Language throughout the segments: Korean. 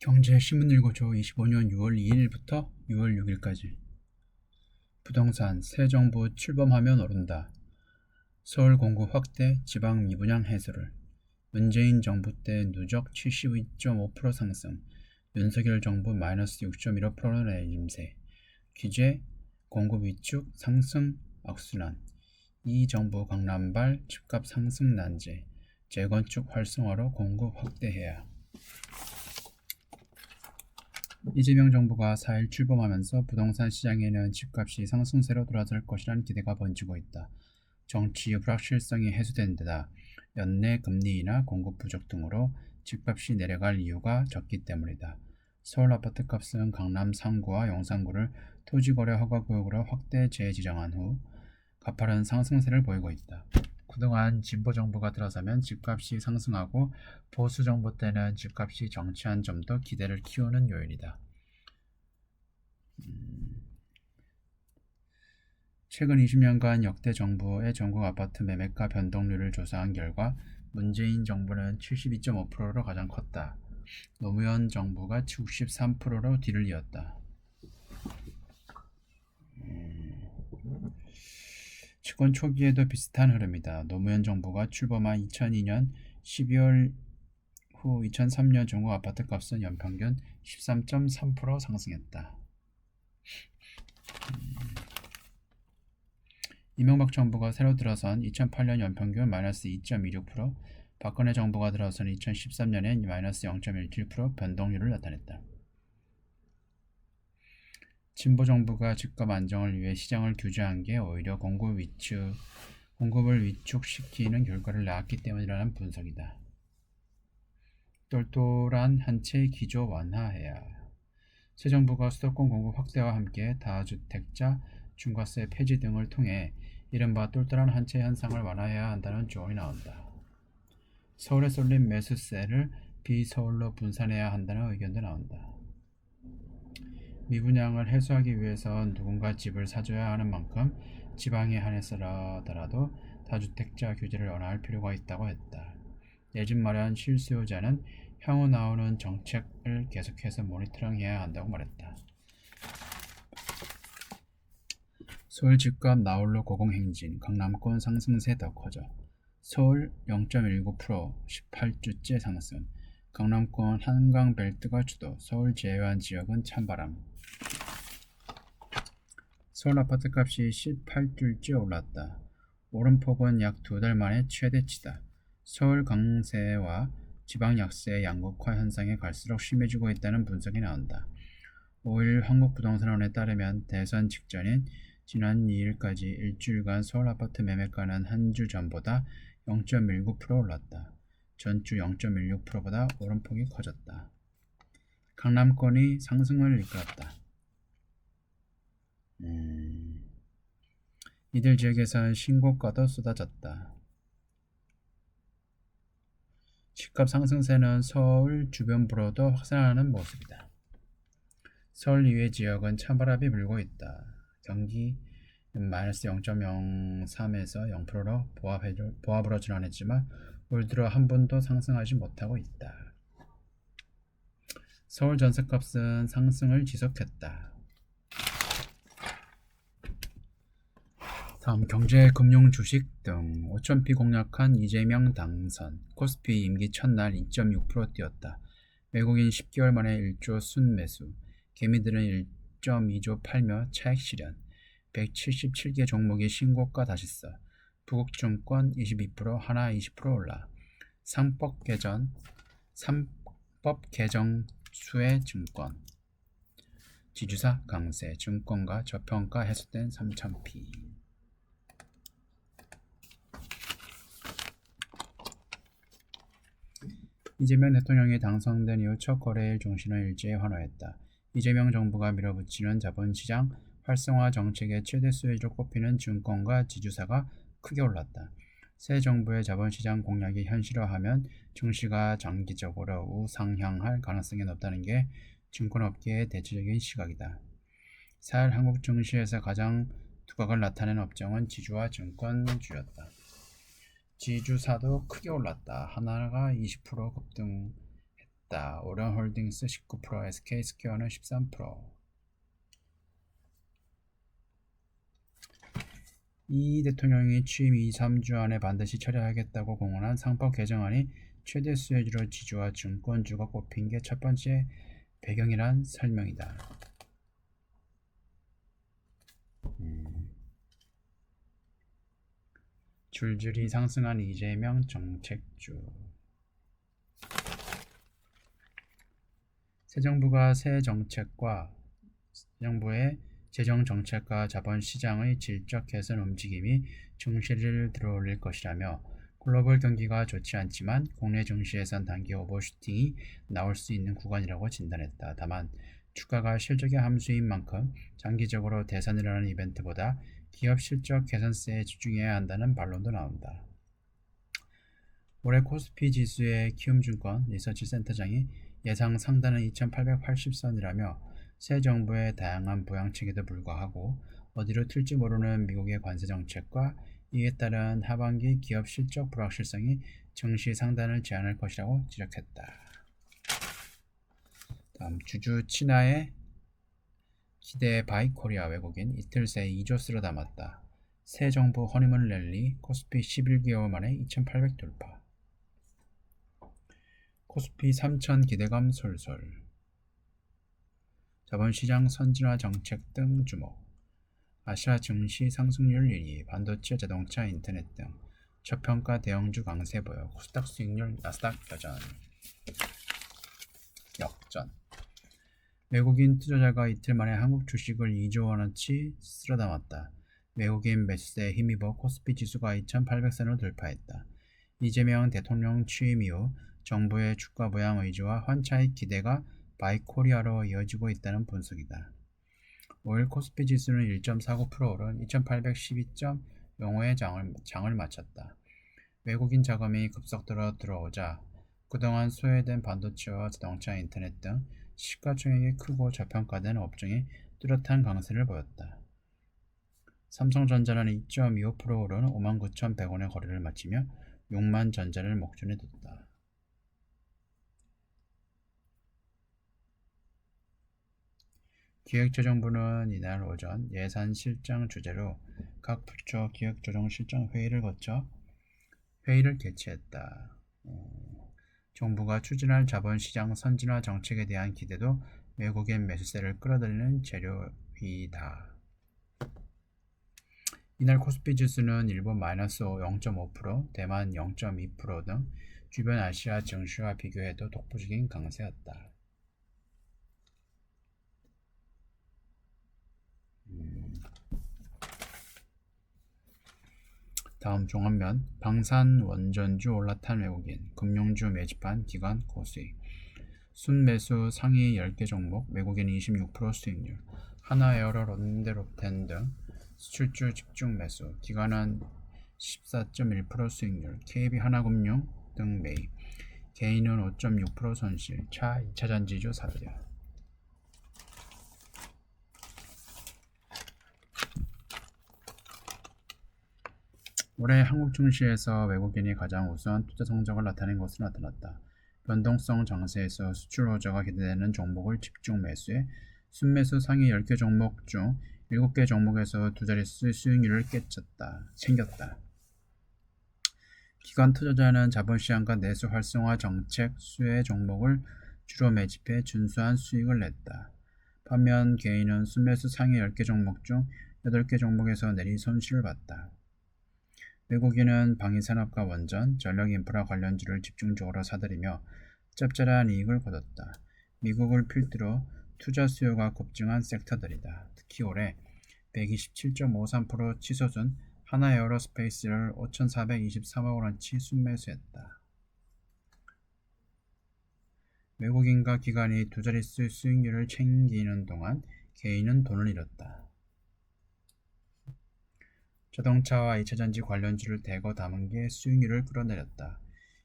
경제신문 일고조 25년 6월 2일부터 6월 6일까지 부동산 새 정부 출범하면 오른다. 서울 공급 확대, 지방 미분양 해소를. 문재인 정부 때 누적 72.5% 상승, 윤석열 정부 마이너스 6.15% 내림세. 규제, 공급 위축, 상승, 악순환. 이 정부 강남발 집값 상승 난제, 재건축 활성화로 공급 확대해야. 이재명 정부가 4일 출범하면서 부동산 시장에는 집값이 상승세로 돌아설 것이라는 기대가 번지고 있다. 정치 불확실성이 해소된 데다 연내 금리나 공급 부족 등으로 집값이 내려갈 이유가 적기 때문이다. 서울 아파트값은 강남 상구와 용산구를 토지거래 허가구역으로 확대 재지정한 후 가파른 상승세를 보이고 있다. 그동안 진보 정부가 들어서면 집값이 상승하고 보수 정부 때는 집값이 정체한 점도 기대를 키우는 요인이다. 최근 20년간 역대 정부의 전국 아파트 매매가 변동률을 조사한 결과 문재인 정부는 72.5%로 가장 컸다. 노무현 정부가 63%로 뒤를 이었다. 집권 초기에도 비슷한 흐름이다. 노무현 정부가 출범한 2002년 12월 후 2003년 전국 아파트 값은 연평균 13.3% 상승했다. 이명박 정부가 새로 들어선 2008년 연평균 마이너스 2.26%, 박근혜 정부가 들어선 2013년엔 마이너스 0.17% 변동률을 나타냈다. 진보 정부가 집값 안정을 위해 시장을 규제한 게 오히려 공급을 위축시키는 결과를 낳았기 때문이라는 분석이다. 똘똘한 한 채의 기조 완화해야. 새 정부가 수도권 공급 확대와 함께 다주택자 중과세 폐지 등을 통해 이른바 똘똘한 한 채 현상을 완화해야 한다는 조언이 나온다. 서울에 쏠린 매수세를 비서울로 분산해야 한다는 의견도 나온다. 미분양을 해소하기 위해서 누군가 집을 사줘야 하는 만큼 지방에 한해서라도 다주택자 규제를 완화할 필요가 있다고 했다. 내 집 마련 실수요자는 향후 나오는 정책을 계속해서 모니터링해야 한다고 말했다. 서울 집값 나홀로 고공행진, 강남권 상승세 더 커져. 서울 0.19% 18주째 상승, 강남권 한강벨트가 주도, 서울 제외한 지역은 찬바람. 서울 아파트값이 18주째 올랐다. 오름폭은 약 2달 만에 최대치다. 서울 강세와 지방 약세의 양극화 현상이 갈수록 심해지고 있다는 분석이 나온다. 5일 한국부동산원에 따르면 대선 직전인 지난 2일까지 일주일간 서울 아파트 매매가는 한 주 전보다 0.19% 올랐다. 전주 0.16%보다 오름폭이 커졌다. 강남권이 상승을 이끌었다. 이들 지역에선 신고가도 쏟아졌다. 집값 상승세는 서울 주변부로도 확산하는 모습이다. 서울 이외 지역은 찬바람이 불고 있다. 경기 마이너스 0.03에서 0%로 보합으로 전환했지만 올 들어 한 번도 상승하지 못하고 있다. 서울 전세값은 상승을 지속했다. 다음 경제, 금융, 주식 등 5,000피 공략한 이재명 당선. 코스피 임기 첫날 2.6% 뛰었다. 외국인 10개월 만에 1조 순매수. 개미들은 1.2조 팔며 차익 실현. 177개 종목이 신고가 다시써. 부국증권 22%, 하나 20% 올라. 상법 개정 수혜 증권. 지주사 강세, 증권가 저평가 해소된 3,000피. 이재명 대통령이 당선된 이후 첫 거래일 종신을 일제히 환호했다. 이재명 정부가 밀어붙이는 자본시장 활성화 정책의 최대 수혜주로 꼽히는 증권과 지주사가 크게 올랐다. 새 정부의 자본시장 공약이 현실화하면 증시가 장기적으로 우상향할 가능성이 높다는 게 증권업계의 대체적인 시각이다. 4일 한국 증시에서 가장 두각을 나타낸 업종은 지주와 증권주였다. 지주사도 크게 올랐다. 하나가 20% 급등했다. 했다. 오런홀딩스 19%, SK스퀘어는 13%. 이 대통령이 취임 2-3주 안에 반드시 처리하겠다고 공언한 상법 개정안이 최대 수혜주로 지주와 증권주가 꼽힌 게 첫 번째 배경이란 설명이다. 줄줄이 상승한 이재명 정책주. 새 정부의 재정 정책과 자본 시장의 질적 개선 움직임이 증시를 들어올릴 것이라며 글로벌 경기가 좋지 않지만 국내 증시에선 단기 오버슈팅이 나올 수 있는 구간이라고 진단했다. 다만 주가가 실적의 함수인 만큼 장기적으로 대선이라는 이벤트보다 기업 실적 개선세에 집중해야 한다는 반론도 나온다. 올해 코스피 지수의 키움증권 리서치센터장이 예상 상단은 2880선이라며 새 정부의 다양한 부양책에도 불구하고 어디로 튈지 모르는 미국의 관세 정책과 이에 따른 하반기 기업 실적 불확실성이 증시 상단을 제한할 것이라고 지적했다. 다음 주주 친화의 기대 바이코리아 외국인 이틀 새 2조 쓸어 담았다. 새 정부 허니문 랠리 코스피 11개월 만에 2800 돌파. 코스피 3000 기대감 솔솔. 자본시장 선진화 정책 등 주목. 아시아 증시 상승률 1위, 반도체, 자동차, 인터넷 등 저평가 대형주 강세 보여 코스닥 수익률 나스닥 역전. 외국인 투자자가 이틀 만에 한국 주식을 2조 원어치 쓸어 담았다. 외국인 매수세에 힘입어 코스피 지수가 2800선을 돌파했다. 이재명 대통령 취임 이후 정부의 주가 부양 의지와 환차익 기대가 바이코리아로 이어지고 있다는 분석이다. 5일 코스피 지수는 1.49% 오른 2812.05의 장을 마쳤다. 외국인 자금이 급속도로 들어오자 그동안 소외된 반도체와 자동차, 인터넷 등 시가총액이 크고 저평가된 업종이 뚜렷한 강세를 보였다. 삼성전자는 2.25% 오른 59,100원의 거래를 마치며 6만 전자를 목전에 뒀다. 기획조정부는 이날 오전 예산실장 주재로 각 부처 기획조정실장 회의를 거쳐 회의를 개최했다. 정부가 추진할 자본시장 선진화 정책에 대한 기대도 외국인 매수세를 끌어들이는 재료이다. 이날 코스피 지수는 일본 마이너스 0.5%, 대만 0.2% 등 주변 아시아 증시와 비교해도 독보적인 강세였다. 다음 종합면 방산 원전주 올라탄 외국인, 금융주 매집한 기관 고수익. 순매수 상위 10개 종목, 외국인 26% 수익률. 하나에어로, 롯데롭텐 등 수출주 집중 매수, 기관은 14.1% 수익률. KB하나금융 등 매입. 개인은 5.6% 손실. 2차전지주 사들여. 올해 한국 증시에서 외국인이 가장 우수한 투자 성적을 나타낸 것으로 나타났다. 변동성 장세에서 수출 호조가 기대되는 종목을 집중 매수해 순매수 상위 10개 종목 중 7개 종목에서 두 자릿수 수익률을 챙겼다. 기관 투자자는 자본시장과 내수 활성화 정책 수혜 종목을 주로 매집해 준수한 수익을 냈다. 반면 개인은 순매수 상위 10개 종목 중 8개 종목에서 내리 손실을 봤다. 외국인은 방위산업과 원전, 전력인프라 관련주를 집중적으로 사들이며 짭짤한 이익을 거뒀다. 미국을 필두로 투자 수요가 급증한 섹터들이다. 특히 올해 127.53% 치솟은 하나에어로스페이스를 5,423억원어치 순매수했다. 외국인과 기관이 두 자릿수 수익률을 챙기는 동안 개인은 돈을 잃었다. 자동차와 2차전지 관련주를 대거 담은 게 수익률을 끌어내렸다.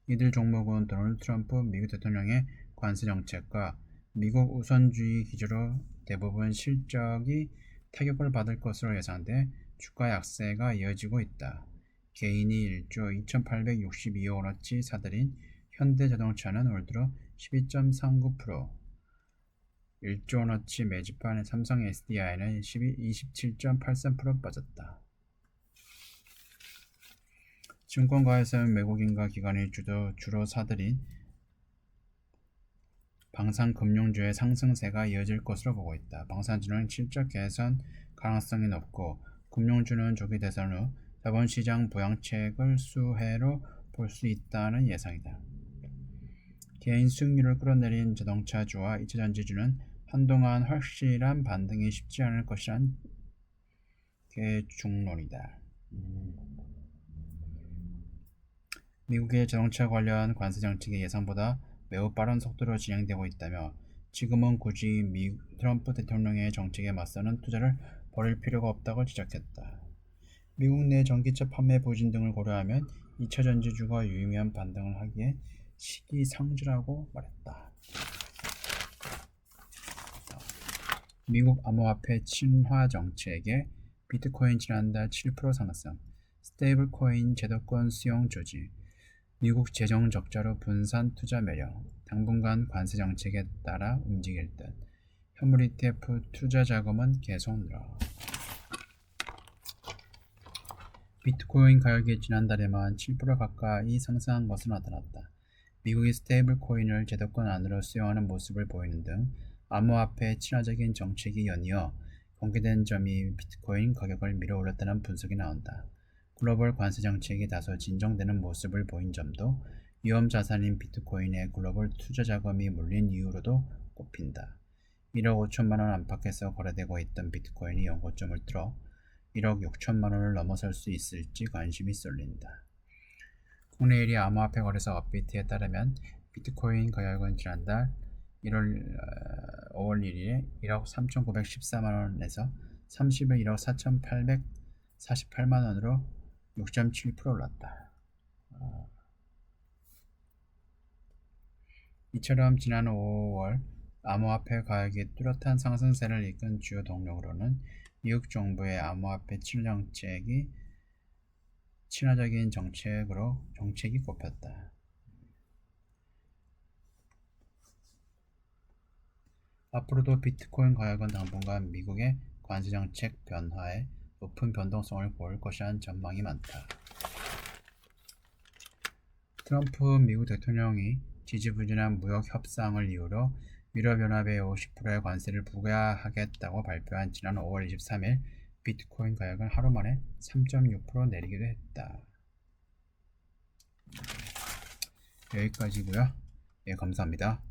이들 종목은 도널드 트럼프 미국 대통령의 관세 정책과 미국 우선주의 기조로 대부분 실적이 타격을 받을 것으로 예상돼 주가 약세가 이어지고 있다. 개인이 1조 2,862억원어치 사들인 현대자동차는 올 들어 12.39%, 1조 원어치 매집한 삼성 SDI는 27.83% 빠졌다. 증권가에서는 외국인과 기관이 주로 사들인 방산금융주의 상승세가 이어질 것으로 보고 있다. 방산주는 실적 개선 가능성이 높고 금융주는 조기 대선 후 자본시장 부양책을 수혜로 볼 수 있다는 예상이다. 개인 수익률을 끌어내린 자동차주와 2차전지주는 한동안 확실한 반등이 쉽지 않을 것이란 계중론이다. 미국의 자동차 관련 관세 정책이 예상보다 매우 빠른 속도로 진행되고 있다며 지금은 굳이 트럼프 대통령의 정책에 맞서는 투자를 벌일 필요가 없다고 지적했다. 미국 내 전기차 판매 부진 등을 고려하면 2차 전지주가 유의미한 반등을 하기에 시기상조라고 말했다. 미국 암호화폐 친화 정책에 비트코인 지난달 7% 상승, 스테이블 코인 제도권 수용 조지, 미국 재정 적자로 분산 투자 매력, 당분간 관세 정책에 따라 움직일 듯. 현물 ETF 투자 자금은 계속 늘어. 비트코인 가격이 지난달에만 7% 가까이 상승한 것으로 나타났다. 미국이 스테이블 코인을 제도권 안으로 수용하는 모습을 보이는 등 암호화폐 친화적인 정책이 연이어 공개된 점이 비트코인 가격을 밀어올렸다는 분석이 나온다. 글로벌 관세 정책이 다소 진정되는 모습을 보인 점도 위험 자산인 비트코인의 글로벌 투자 자금이 몰린 이유로도 꼽힌다. 1억 5천만 원 안팎에서 거래되고 있던 비트코인이 연고점을 뚫어 1억 6천만 원을 넘어설 수 있을지 관심이 쏠린다. 국내 1위 암호화폐 거래소 업비트에 따르면 비트코인 가격은 지난달 5월 1일에 1억 3,914만 원에서 30일 1억 4,848만 원으로 6.7% 올랐다. 이처럼 지난 5월 암호화폐 가격이 뚜렷한 상승세를 이끈 주요 동력으로는 미국 정부의 암호화폐 친화적인 정책이 꼽혔다. 앞으로도 비트코인 가격은 당분간 미국의 관세 정책 변화에 높은 변동성을 보일 것이라는 전망이 많다. 트럼프 미국 대통령이 지지부진한 무역 협상을 이유로 유럽연합에 50%의 관세를 부과하겠다고 발표한 지난 5월 23일 비트코인 가격은 하루 만에 3.6% 내리기도 했다. 여기까지고요. 네, 감사합니다.